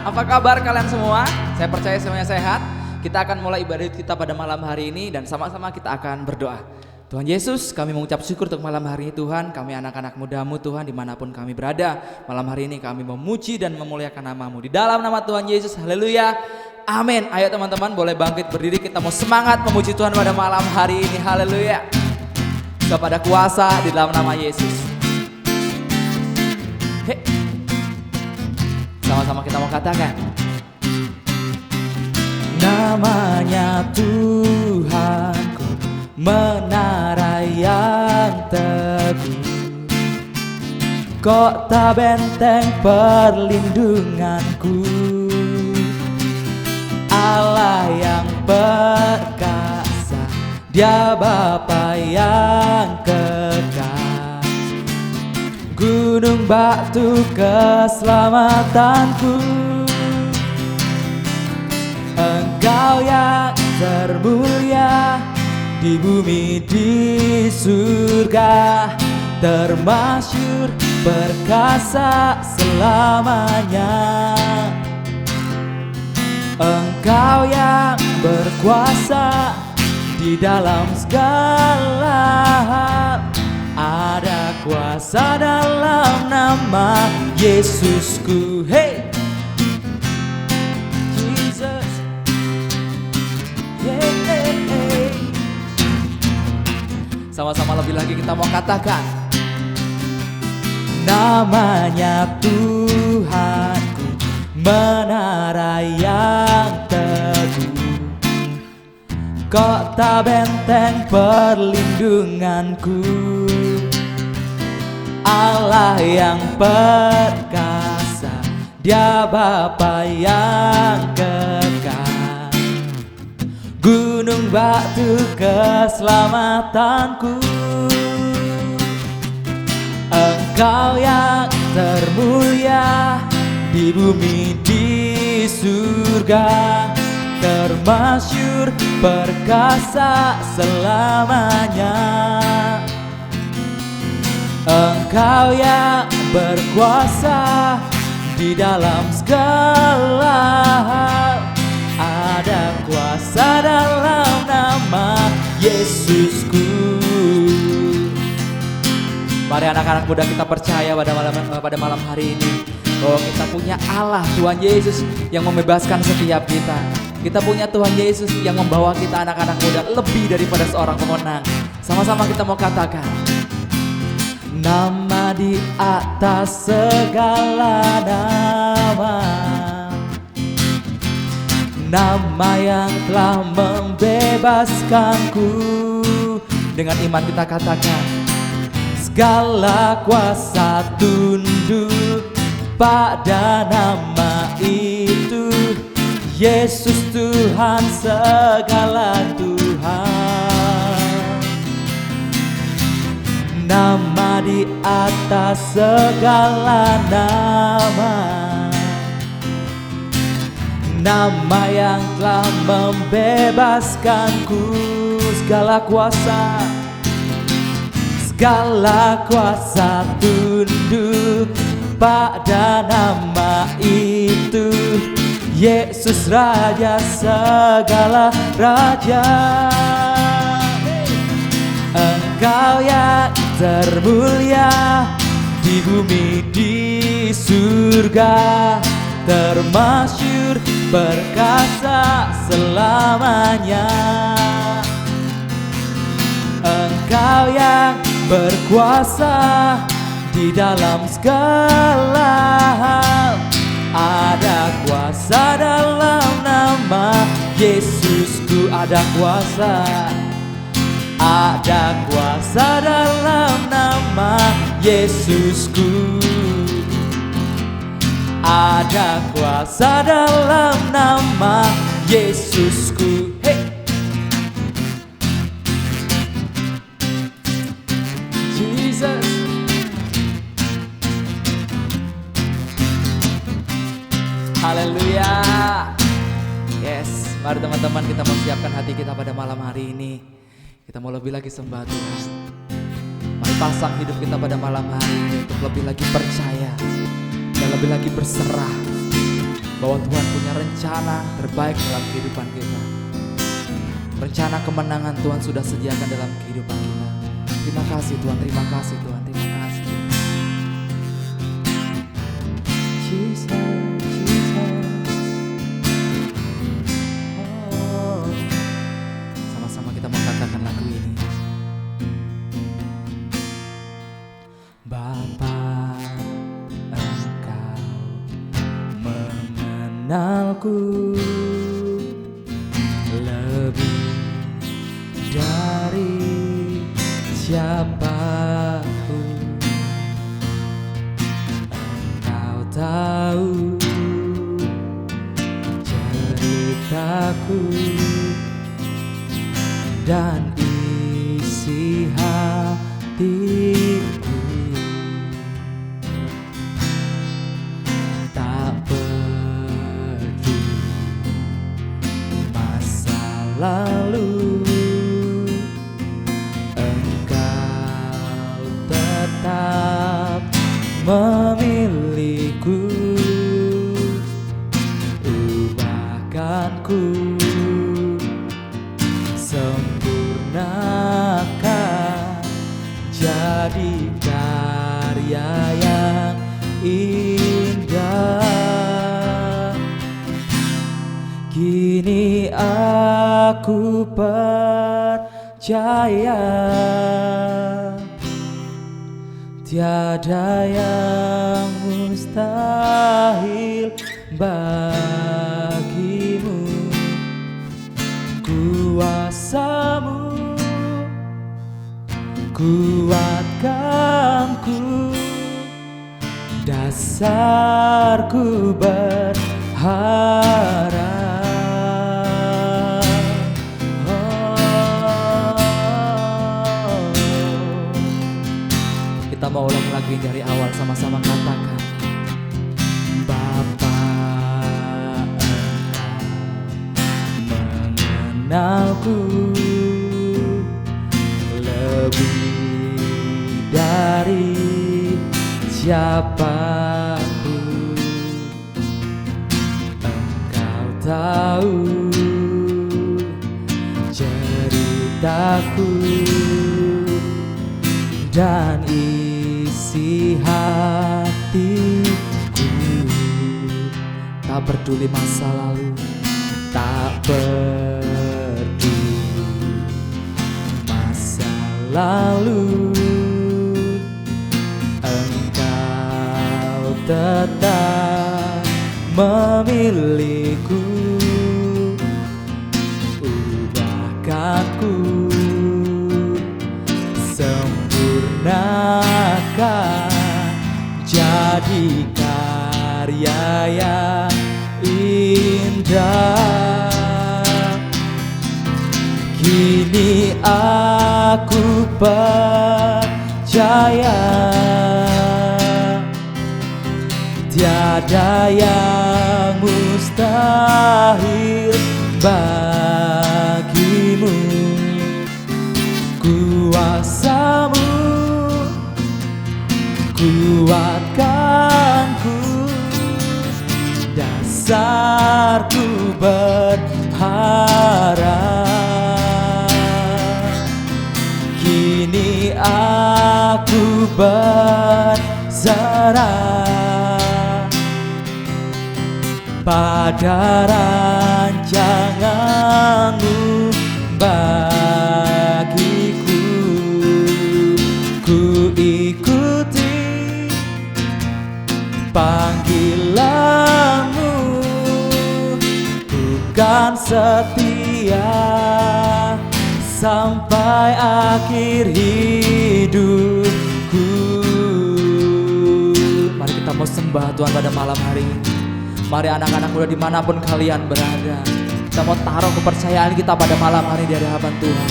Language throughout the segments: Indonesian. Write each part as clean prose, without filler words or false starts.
Apa kabar kalian semua? Saya percaya semuanya sehat. Kita akan mulai ibadah kita pada malam hari ini dan sama-sama kita akan berdoa. Tuhan Yesus, kami mengucap syukur untuk malam hari ini Tuhan. Kami anak-anak muda-Mu Tuhan, dimanapun kami berada. Malam hari ini kami memuji dan memuliakan nama-Mu. Di dalam nama Tuhan Yesus, haleluya, amin. Ayo teman-teman boleh bangkit berdiri, kita mau semangat memuji Tuhan pada malam hari ini, haleluya. Kepada kuasa di dalam nama Yesus. Hey. Sama-sama kita mau katakan, namanya Tuhanku, menara yang teguh, kota benteng perlindunganku, Allah yang perkasa, Dia Bapa yang kekal, gunung batu keselamatanku, Engkau yang termulia di bumi di surga, termasyur perkasa selamanya. Engkau yang berkuasa di dalam segala hal, ada kuasa dalam nama Yesusku. Hey, Jesus, yeah, yeah, yeah. Sama-sama lebih lagi kita mau katakan, namanya Tuhanku, menara yang teguh, kota benteng perlindunganku, Allah yang perkasa, Dia Bapa yang kekal, gunung batu keselamatanku, Engkau yang termulia di bumi di surga, termasyur perkasa selamanya. Engkau yang berkuasa di dalam segala hal, ada kuasa dalam nama Yesusku. Mari anak-anak muda kita percaya pada malam hari ini bahwa kita punya Allah Tuhan Yesus yang membebaskan setiap kita. Kita punya Tuhan Yesus yang membawa kita anak-anak muda lebih daripada seorang pemenang. Sama-sama kita mau katakan, nama di atas segala nama, nama yang telah membebaskanku. Dengan iman kita katakan, segala kuasa tunduk pada nama itu, Yesus Tuhan segala Tuhan. Nama di atas segala nama, nama yang telah membebaskanku. Segala kuasa tunduk pada nama itu, Yesus Raja segala raja. Engkau yang termulia di bumi di surga, termasyur perkasa selamanya. Engkau yang berkuasa di dalam segala hal, ada kuasa dalam nama Yesusku. Ada kuasa dalam nama Yesusku. Ada kuasa dalam nama Yesusku. Hey, Jesus. Haleluya. Yes, mari teman-teman kita mau siapkan hati kita pada malam hari ini. Kita mau lebih lagi sembah Tuhan. Mari pasang hidup kita pada malam hari ini untuk lebih lagi percaya dan lebih lagi berserah bahwa Tuhan punya rencana terbaik dalam kehidupan kita. Rencana kemenangan Tuhan sudah sediakan dalam kehidupan kita. Terima kasih Tuhan, terima kasih Tuhan, terima kasih. Jesus, Jesus. Oh. Sama-sama kita mengatakan lagu ini. Bapa, Engkau mengenalku lebih dari siapapun. Engkau tahu ceritaku dan isi hatiku. Tak peduli masa lalu, Engkau tetap memilihku. Ubahkanku, sempurnakan, jadi karya yang indah. Kini aku percaya tiada yang mustahil bagimu. Kuasamu kuatkanku, dasarku berharap. Kita mau ulang lagi dari awal, sama-sama katakan. Bapa, Engkau mengenalku lebih dari siapapun. Engkau tahu ceritaku dan isi hatiku. Tak peduli masa lalu, tak peduli masa lalu, Engkau tetap memilihku. Ubahkanku, sempurnakan, jadi karya yang indah. Kini aku percaya tiada yang mustahil bagimu. Kuasamu kuatkanku, dasarku berharap. Kini aku berserah pada rancanganmu bagiku. Ku ikuti panggilanmu, bukan setia sampai akhir hidupku. Mari kita mau sembah Tuhan pada malam hari ini. Mari anak-anak muda dimanapun kalian berada, kita mau taruh kepercayaan kita pada malam hari di hadapan Tuhan.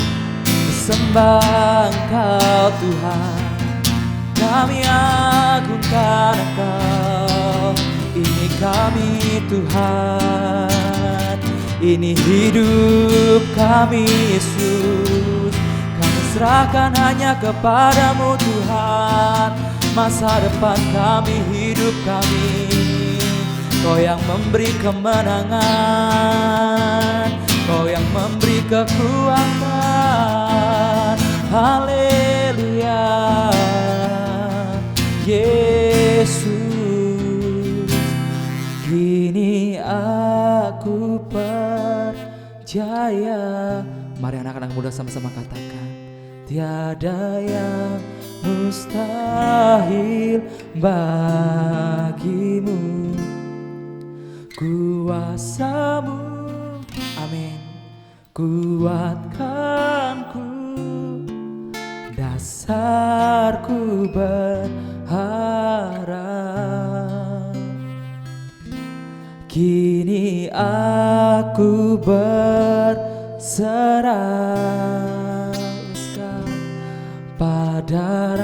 Sembah Engkau Tuhan, kami agungkan Engkau. Ini kami Tuhan, ini hidup kami Yesus. Kami serahkan hanya kepadamu Tuhan. Masa depan kami, hidup kami, Kau yang memberi kemenangan, Kau yang memberi kekuatan. Haleluya, Yesus. Kini aku percaya. Mari anak-anak muda sama-sama katakan, tiada yang mustahil bagimu. Kuasa-Mu, amin, kuatkanku, dasarku berharap. Kini aku berserah pada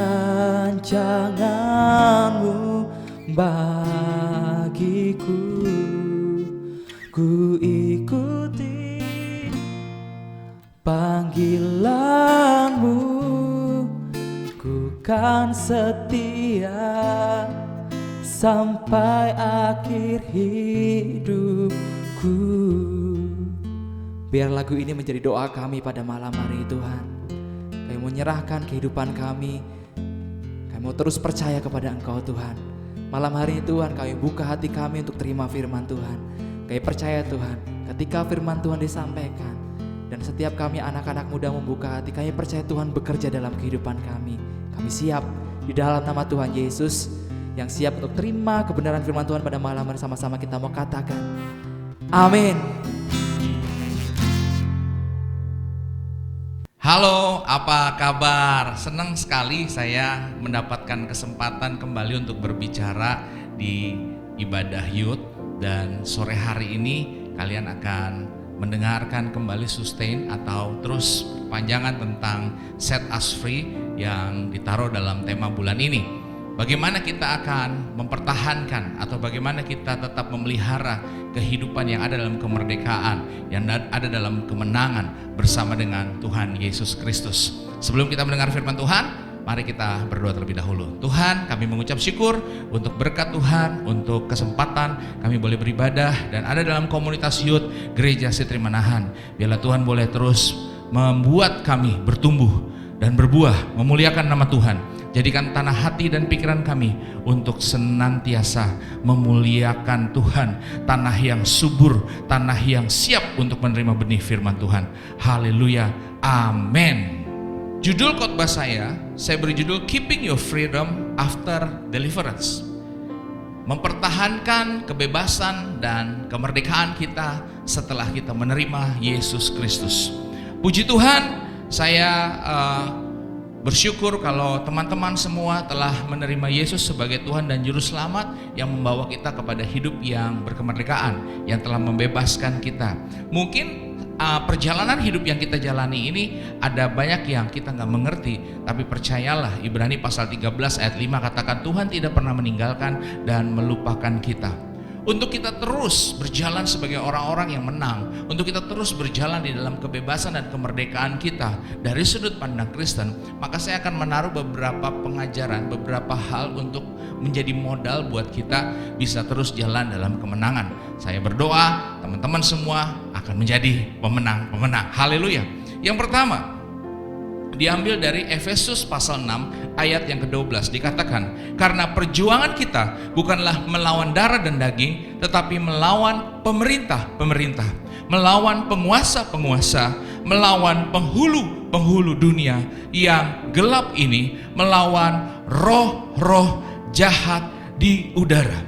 rancangan-Mu bagiku. Ku ikuti panggilan-Mu, ku kan setia sampai akhir hidupku. Biar lagu ini menjadi doa kami pada malam hari Tuhan. Kami menyerahkan kehidupan kami. Kami mau terus percaya kepada Engkau Tuhan. Malam hari Tuhan kami buka hati kami untuk terima firman Tuhan. Kami percaya Tuhan, ketika firman Tuhan disampaikan dan setiap kami anak-anak muda membuka hati, kami percaya Tuhan bekerja dalam kehidupan kami. Kami siap di dalam nama Tuhan Yesus, yang siap untuk terima kebenaran firman Tuhan pada malam hari. Sama-sama kita mau katakan amin. Halo, apa kabar? Senang sekali saya mendapatkan kesempatan kembali untuk berbicara di ibadah youth. Dan sore hari ini kalian akan mendengarkan kembali sustain atau terus panjangan tentang set us free yang ditaruh dalam tema bulan ini. Bagaimana kita akan mempertahankan atau bagaimana kita tetap memelihara kehidupan yang ada dalam kemerdekaan, yang ada dalam kemenangan bersama dengan Tuhan Yesus Kristus. Sebelum kita mendengar firman Tuhan, mari kita berdoa terlebih dahulu. Tuhan, kami mengucap syukur untuk berkat Tuhan, untuk kesempatan kami boleh beribadah dan ada dalam komunitas youth Gereja Sitri Manahan. Biarlah Tuhan boleh terus membuat kami bertumbuh dan berbuah, memuliakan nama Tuhan. Jadikan tanah hati dan pikiran kami untuk senantiasa memuliakan Tuhan. Tanah yang subur, tanah yang siap untuk menerima benih firman Tuhan. Haleluya, amin. Judul khotbah saya beri judul Keeping Your Freedom After Deliverance. Mempertahankan kebebasan dan kemerdekaan kita setelah kita menerima Yesus Kristus. Puji Tuhan, saya bersyukur kalau teman-teman semua telah menerima Yesus sebagai Tuhan dan Juru Selamat yang membawa kita kepada hidup yang berkemerdekaan, yang telah membebaskan kita. Mungkin perjalanan hidup yang kita jalani ini ada banyak yang kita nggak mengerti, tapi percayalah, Ibrani pasal 13 ayat 5 katakan Tuhan tidak pernah meninggalkan dan melupakan kita. Untuk kita terus berjalan sebagai orang-orang yang menang, untuk kita terus berjalan di dalam kebebasan dan kemerdekaan kita dari sudut pandang Kristen, maka saya akan menaruh beberapa pengajaran, beberapa hal untuk menjadi modal buat kita bisa terus jalan dalam kemenangan. Saya berdoa teman-teman semua akan menjadi pemenang-pemenang. Haleluya. Yang pertama diambil dari Efesus pasal 6 ayat yang ke-12, dikatakan, karena perjuangan kita bukanlah melawan darah dan daging, tetapi melawan pemerintah-pemerintah, melawan penguasa-penguasa, melawan penghulu-penghulu dunia yang gelap ini, melawan roh-roh jahat di udara.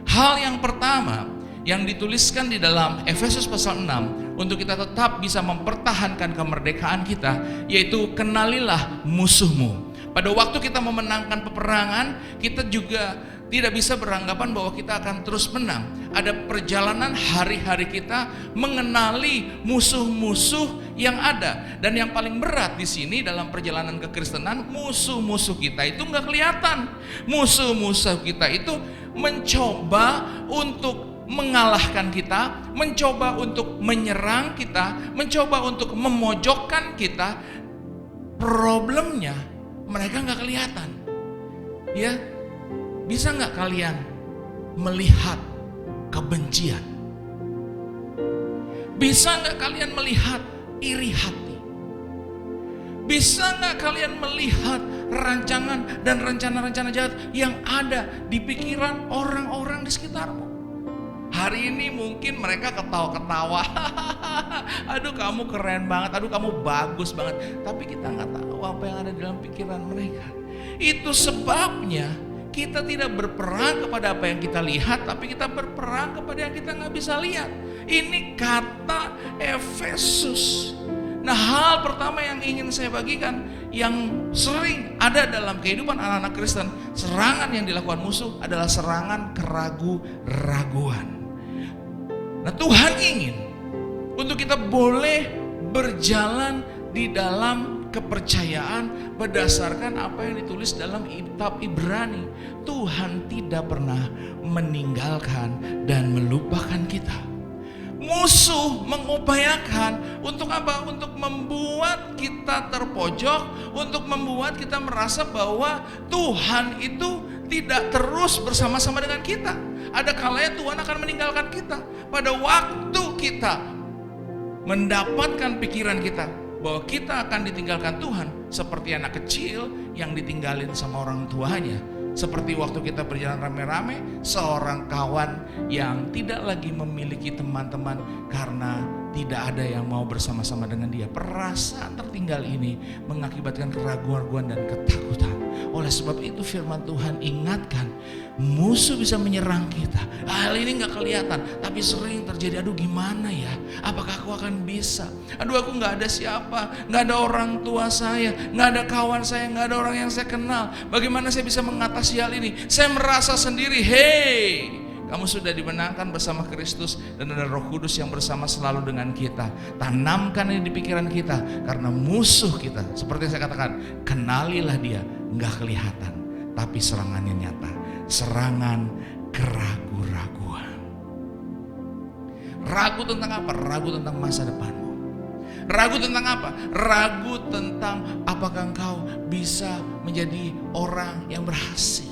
Hal yang pertama yang dituliskan di dalam Efesus pasal 6 untuk kita tetap bisa mempertahankan kemerdekaan kita, yaitu kenalilah musuhmu. Pada waktu kita memenangkan peperangan, kita juga tidak bisa beranggapan bahwa kita akan terus menang. Ada perjalanan hari-hari kita mengenali musuh-musuh yang ada, dan yang paling berat di sini dalam perjalanan kekristenan, musuh-musuh kita itu nggak kelihatan. Musuh-musuh kita itu mencoba untuk mengalahkan kita, mencoba untuk menyerang kita, mencoba untuk memojokkan kita. Problemnya mereka nggak kelihatan. Ya, bisa nggak kalian melihat kebencian? Bisa nggak kalian melihat iri hati? Bisa nggak kalian melihat rancangan dan rencana-rencana jahat yang ada di pikiran orang-orang di sekitarmu? Hari ini mungkin mereka ketawa-ketawa, aduh kamu keren banget, aduh kamu bagus banget. Tapi kita nggak tahu apa yang ada di dalam pikiran mereka. Itu sebabnya kita tidak berperang kepada apa yang kita lihat, tapi kita berperang kepada yang kita nggak bisa lihat. Ini kata Efesus. Nah, hal pertama yang ingin saya bagikan, yang sering ada dalam kehidupan anak-anak Kristen, serangan yang dilakukan musuh adalah serangan keraguan-raguan. Nah, Tuhan ingin untuk kita boleh berjalan di dalam kepercayaan berdasarkan apa yang ditulis dalam kitab Ibrani. Tuhan tidak pernah meninggalkan dan melupakan kita. Musuh mengupayakan untuk apa? Untuk membuat kita terpojok, untuk membuat kita merasa bahwa Tuhan itu tidak terus bersama-sama dengan kita. Ada kalanya Tuhan akan meninggalkan kita. Pada waktu kita mendapatkan pikiran kita bahwa kita akan ditinggalkan Tuhan, seperti anak kecil yang ditinggalin sama orang tuanya. Seperti waktu kita berjalan rame-rame, seorang kawan yang tidak lagi memiliki teman-teman karena tidak ada yang mau bersama-sama dengan dia. Perasaan tertinggal ini mengakibatkan keraguan-raguan dan ketakutan. Oleh sebab itu firman Tuhan ingatkan, musuh bisa menyerang kita. Hal ini gak kelihatan, tapi sering terjadi. Aduh gimana ya, apakah aku akan bisa? Aduh aku gak ada siapa, gak ada orang tua saya, gak ada kawan saya, gak ada orang yang saya kenal. Bagaimana saya bisa mengatasi hal ini? Saya merasa sendiri. Hei, kamu sudah dimenangkan bersama Kristus dan ada Roh Kudus yang bersama selalu dengan kita. Tanamkan ini di pikiran kita, karena musuh kita, seperti yang saya katakan, kenalilah dia, gak kelihatan, tapi serangannya nyata. Serangan keraguan-raguan. Ragu tentang apa? Ragu tentang masa depanmu. Ragu tentang apa? Ragu tentang apakah engkau bisa menjadi orang yang berhasil.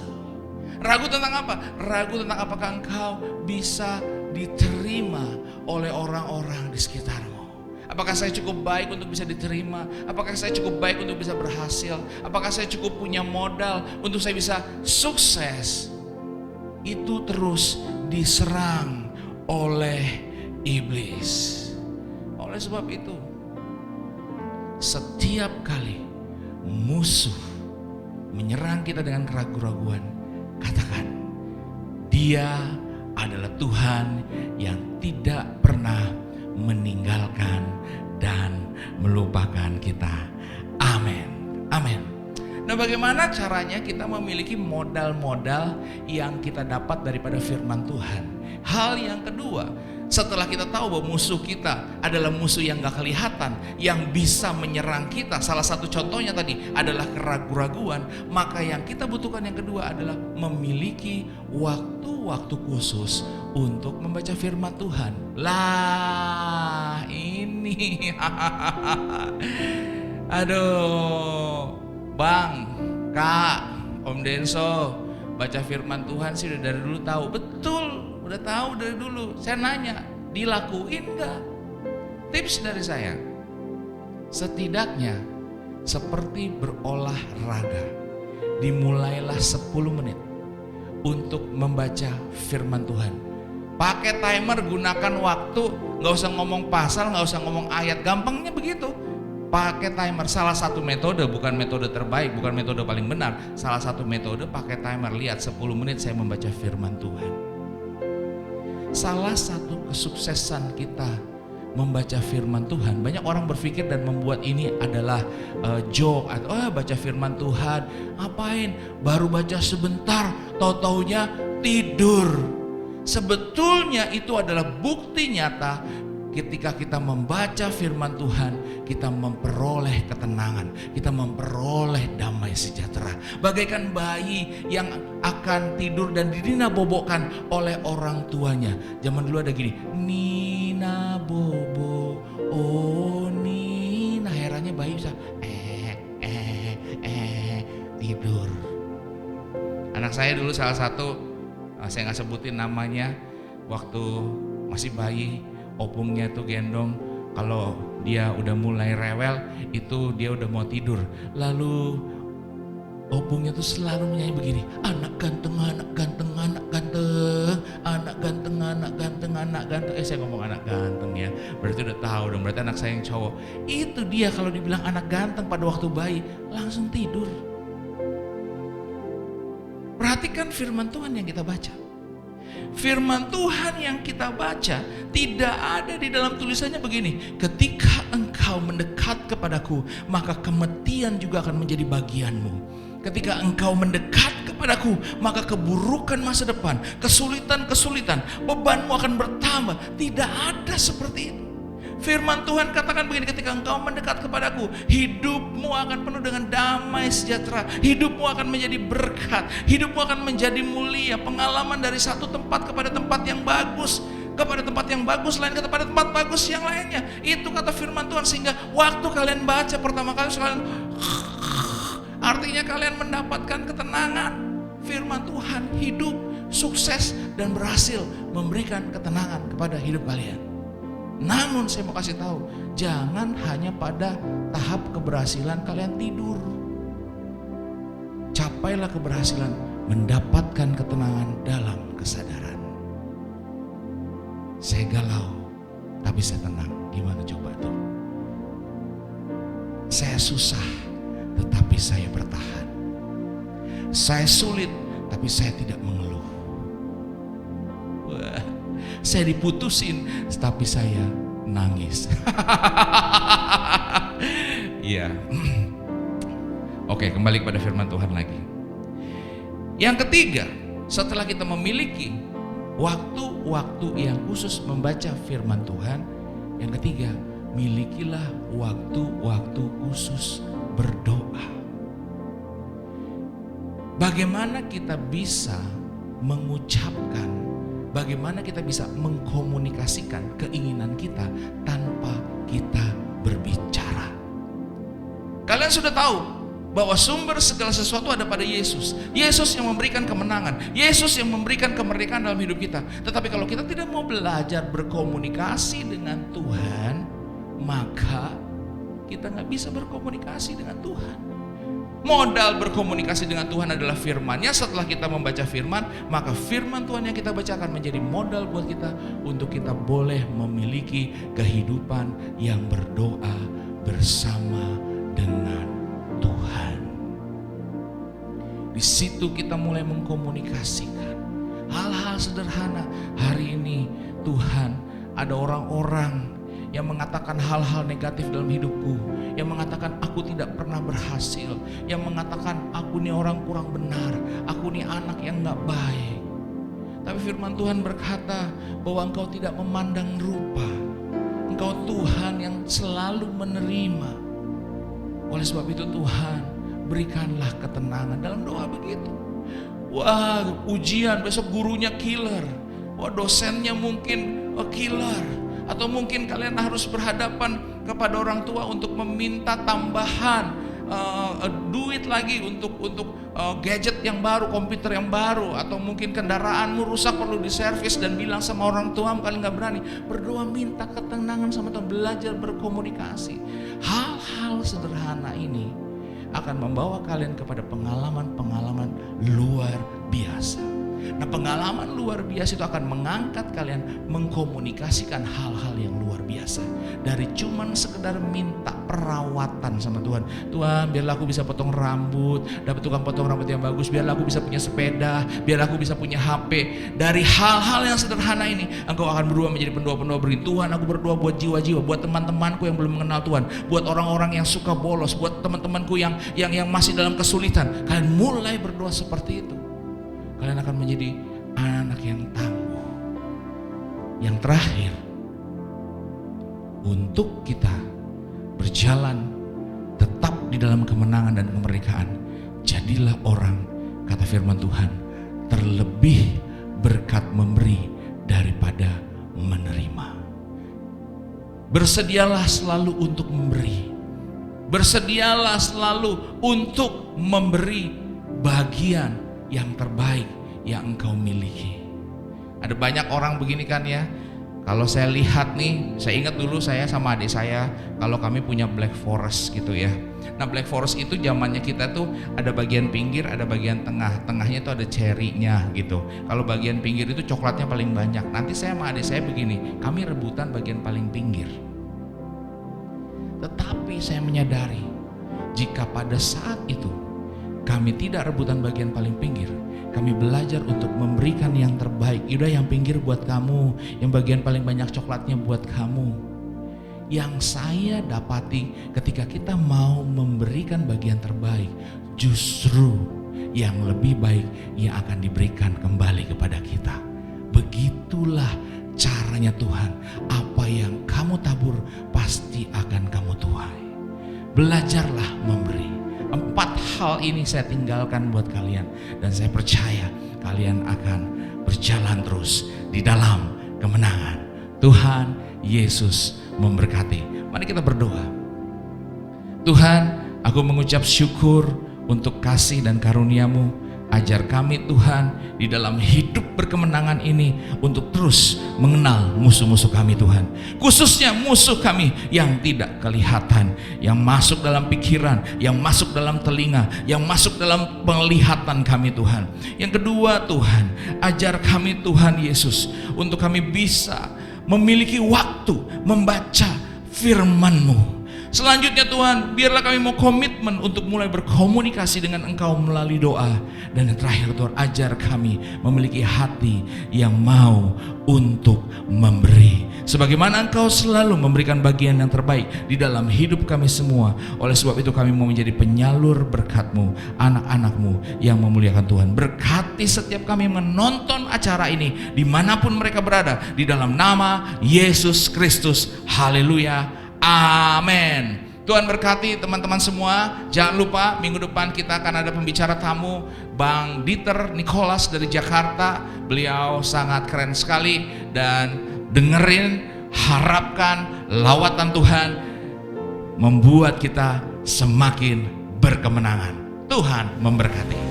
Ragu tentang apa? Ragu tentang apakah engkau bisa diterima oleh orang-orang di sekitarmu. Apakah saya cukup baik untuk bisa diterima? Apakah saya cukup baik untuk bisa berhasil? Apakah saya cukup punya modal untuk saya bisa sukses? Itu terus diserang oleh iblis. Oleh sebab itu, setiap kali musuh menyerang kita dengan keraguan-raguan, katakan, dia adalah Tuhan yang tidak pernah meninggalkan dan melupakan kita. Amin. Amin. Nah, bagaimana caranya kita memiliki modal-modal yang kita dapat daripada firman Tuhan? Hal yang kedua, setelah kita tahu bahwa musuh kita adalah musuh yang gak kelihatan, yang bisa menyerang kita, salah satu contohnya tadi adalah keraguan-raguan, maka yang kita butuhkan yang kedua adalah memiliki waktu-waktu khusus untuk membaca firman Tuhan. Lah ini aduh, Bang, Kak, Om Denso, baca firman Tuhan sih udah dari dulu tahu. Betul, udah tahu dari dulu. Saya nanya, dilakuin gak? Tips dari saya, setidaknya seperti berolahraga, dimulailah 10 menit untuk membaca firman Tuhan. Pakai timer, gunakan waktu, gak usah ngomong pasal, gak usah ngomong ayat, gampangnya begitu. Pakai timer, salah satu metode, bukan metode terbaik, bukan metode paling benar. Salah satu metode pakai timer, lihat 10 menit saya membaca firman Tuhan. Salah satu kesuksesan kita membaca firman Tuhan, banyak orang berpikir dan membuat ini adalah joke atau baca firman Tuhan, ngapain? Baru baca sebentar, tau-taunya tidur. Sebetulnya itu adalah bukti nyata ketika kita membaca firman Tuhan, kita memperoleh ketenangan, kita memperoleh damai sejahtera. Bagaikan bayi yang akan tidur dan dinabobokkan oleh orang tuanya. Zaman dulu ada gini, Nina bobo, oh Nina, herannya bayi bisa tidur. Anak saya dulu salah satu, saya nggak sebutin namanya, waktu masih bayi, opungnya tuh gendong. Kalau dia udah mulai rewel, itu dia udah mau tidur. Lalu opungnya tuh selalu menyanyi begini, anak ganteng, anak ganteng, anak ganteng, anak ganteng, anak ganteng, anak ganteng. Saya ngomong anak ganteng ya, berarti udah tahu dong, berarti anak saya yang cowok. Itu dia kalau dibilang anak ganteng pada waktu bayi, langsung tidur. Perhatikan firman Tuhan yang kita baca. Firman Tuhan yang kita baca tidak ada di dalam tulisannya begini, ketika engkau mendekat kepadaku, maka kematian juga akan menjadi bagianmu. Ketika engkau mendekat kepadaku, maka keburukan masa depan, kesulitan-kesulitan, bebanmu akan bertambah. Tidak ada seperti itu. Firman Tuhan katakan begini, ketika engkau mendekat kepadaku, hidupmu akan penuh dengan damai sejahtera, hidupmu akan menjadi berkat, hidupmu akan menjadi mulia. Pengalaman dari satu tempat kepada tempat yang bagus, kepada tempat yang bagus lain, kepada tempat bagus yang lainnya. Itu kata firman Tuhan, sehingga waktu kalian baca pertama kali kalian artinya kalian mendapatkan ketenangan. Firman Tuhan hidup, sukses, dan berhasil memberikan ketenangan kepada hidup kalian. Namun saya mau kasih tahu, jangan hanya pada tahap keberhasilan kalian tidur. Capailah keberhasilan mendapatkan ketenangan dalam kesadaran. Saya galau, tapi saya tenang. Gimana coba tuh? Saya susah, tetapi saya bertahan. Saya sulit, tapi saya tidak mengeluh. Wah, saya diputusin, tapi saya nangis. Iya. Oke, kembali kepada firman Tuhan lagi. Yang ketiga, setelah kita memiliki waktu-waktu yang khusus membaca firman Tuhan, yang ketiga, milikilah waktu-waktu khusus berdoa. Bagaimana kita bisa mengucapkan, bagaimana kita bisa mengkomunikasikan keinginan kita tanpa kita berbicara. Kalian sudah tahu bahwa sumber segala sesuatu ada pada Yesus. Yesus yang memberikan kemenangan, Yesus yang memberikan kemerdekaan dalam hidup kita. Tetapi kalau kita tidak mau belajar berkomunikasi dengan Tuhan, maka kita nggak bisa berkomunikasi dengan Tuhan. Modal berkomunikasi dengan Tuhan adalah firman-Nya. Setelah kita membaca firman, maka firman Tuhan yang kita baca akan menjadi modal buat kita untuk kita boleh memiliki kehidupan yang berdoa bersama dengan Tuhan. Di situ kita mulai mengkomunikasikan hal-hal sederhana. Hari ini Tuhan, ada orang-orang yang mengatakan hal-hal negatif dalam hidupku, yang mengatakan aku tidak pernah berhasil, yang mengatakan aku ini orang kurang benar, aku ini anak yang gak baik. Tapi firman Tuhan berkata bahwa engkau tidak memandang rupa, engkau Tuhan yang selalu menerima. Oleh sebab itu Tuhan, berikanlah ketenangan dalam doa begitu. Wah, ujian besok gurunya killer, wah dosennya mungkin killer. Atau mungkin kalian harus berhadapan kepada orang tua untuk meminta tambahan duit lagi untuk gadget yang baru, komputer yang baru, atau mungkin kendaraanmu rusak perlu diservis dan bilang sama orang tua kalian nggak berani. Berdoa minta ketenangan sama Tuhan, belajar berkomunikasi. Hal-hal sederhana ini akan membawa kalian kepada pengalaman-pengalaman luar biasa. Nah, pengalaman luar biasa itu akan mengangkat kalian mengkomunikasikan hal-hal yang luar biasa. Dari cuman sekedar minta perawatan sama Tuhan. Tuhan, biarlah aku bisa potong rambut, dapat tukang potong rambut yang bagus, biarlah aku bisa punya sepeda, biarlah aku bisa punya HP. Dari hal-hal yang sederhana ini, engkau akan berubah menjadi pendua-pendua beri. Tuhan, aku berdoa buat jiwa-jiwa, buat teman-temanku yang belum mengenal Tuhan, buat orang-orang yang suka bolos, buat teman-temanku yang masih dalam kesulitan. Kalian mulai berdoa seperti itu. Kalian akan menjadi anak yang tangguh. Yang terakhir, untuk kita berjalan tetap di dalam kemenangan dan kemerdekaan, jadilah orang, kata firman Tuhan, terlebih berkat memberi daripada menerima. Bersedialah selalu untuk memberi. Bersedialah selalu untuk memberi bagian yang terbaik yang engkau miliki. Ada banyak orang begini kan ya. Kalau saya lihat nih, saya ingat dulu saya sama adik saya, kalau kami punya Black Forest gitu ya. Nah Black Forest itu zamannya kita tuh ada bagian pinggir, ada bagian tengah. Tengahnya tuh ada cherry-nya gitu. Kalau bagian pinggir itu coklatnya paling banyak. Nanti saya sama adik saya begini, kami rebutan bagian paling pinggir. Tetapi saya menyadari, jika pada saat itu kami tidak rebutan bagian paling pinggir, kami belajar untuk memberikan yang terbaik. Udah yang pinggir buat kamu, yang bagian paling banyak coklatnya buat kamu. Yang saya dapati ketika kita mau memberikan bagian terbaik, justru yang lebih baik yang akan diberikan kembali kepada kita. Begitulah caranya Tuhan. Apa yang kamu tabur pasti akan kamu tuai. Belajarlah memberi. 4 hal ini saya tinggalkan buat kalian, dan saya percaya kalian akan berjalan terus di dalam kemenangan. Tuhan Yesus memberkati. Mari kita berdoa. Tuhan, aku mengucap syukur untuk kasih dan karunia-Mu. Ajar kami Tuhan di dalam hidup berkemenangan ini untuk terus mengenal musuh-musuh kami Tuhan. Khususnya musuh kami yang tidak kelihatan, yang masuk dalam pikiran, yang masuk dalam telinga, yang masuk dalam penglihatan kami Tuhan. Yang kedua Tuhan, ajar kami Tuhan Yesus untuk kami bisa memiliki waktu membaca firman-Mu. Selanjutnya Tuhan, biarlah kami mau komitmen untuk mulai berkomunikasi dengan Engkau melalui doa. Dan yang terakhir Tuhan, ajar kami memiliki hati yang mau untuk memberi. Sebagaimana Engkau selalu memberikan bagian yang terbaik di dalam hidup kami semua. Oleh sebab itu kami mau menjadi penyalur berkat-Mu, anak-anak-Mu yang memuliakan Tuhan. Berkati setiap kami menonton acara ini dimanapun mereka berada, di dalam nama Yesus Kristus. Haleluya. Amin. Tuhan berkati teman-teman semua. Jangan lupa minggu depan kita akan ada pembicara tamu, Bang Dieter Nicholas dari Jakarta. Beliau sangat keren sekali, dan dengerin, harapkan lawatan Tuhan membuat kita semakin berkemenangan. Tuhan memberkati.